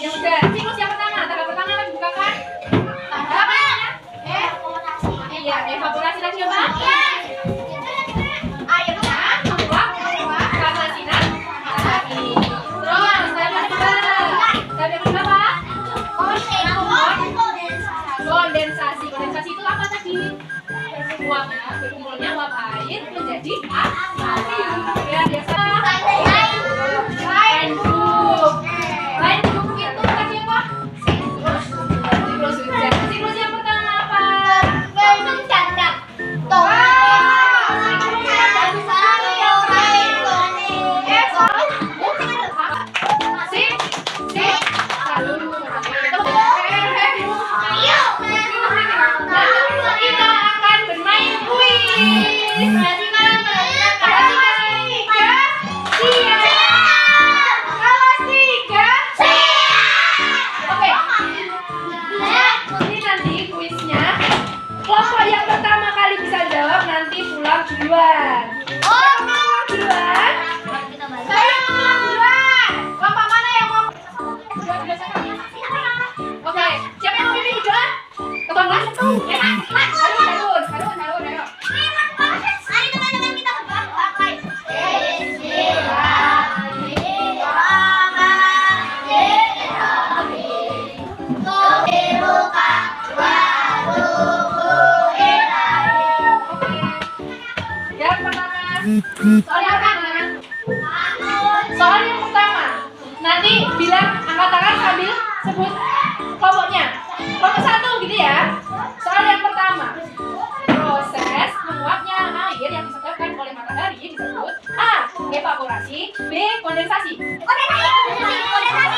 Yang udah. Siklus yang pertama. Tanggal pertama apa dibukakan? Tanggal apa namanya? Evaporasi. Iya, evaporasi lagi apa? Airnya Menguap karena sinar matahari. Terus tahap yang kedua. Tahap yang kedua apa? Kondensasi. Kondensasi itu apa tadi? Uapnya, berkumpulnya uap air menjadi air. Ya, biasa. Lanjut itu tadi apa? Siklus hujan. Siklus yang pertama apa? Kita akan bermain kuis. Kelompok yang pertama kali bisa jawab nanti pulang duluan. Duluan. Saya pulang duluan. Kelompok mana yang mau? Oke, siapa yang mau pimpin duluan? Kelompok satu. Harun, ayo. Mari teman-teman kita berpakai. Yang pertama, soal yang pertama. Nanti bilang angkat tangan sambil sebut kelompoknya. Kelompok satu gitu ya. Soal yang pertama. Proses menguapnya air yang disebabkan oleh matahari disebut A. Evaporasi, B. Kondensasi. Kondensasi.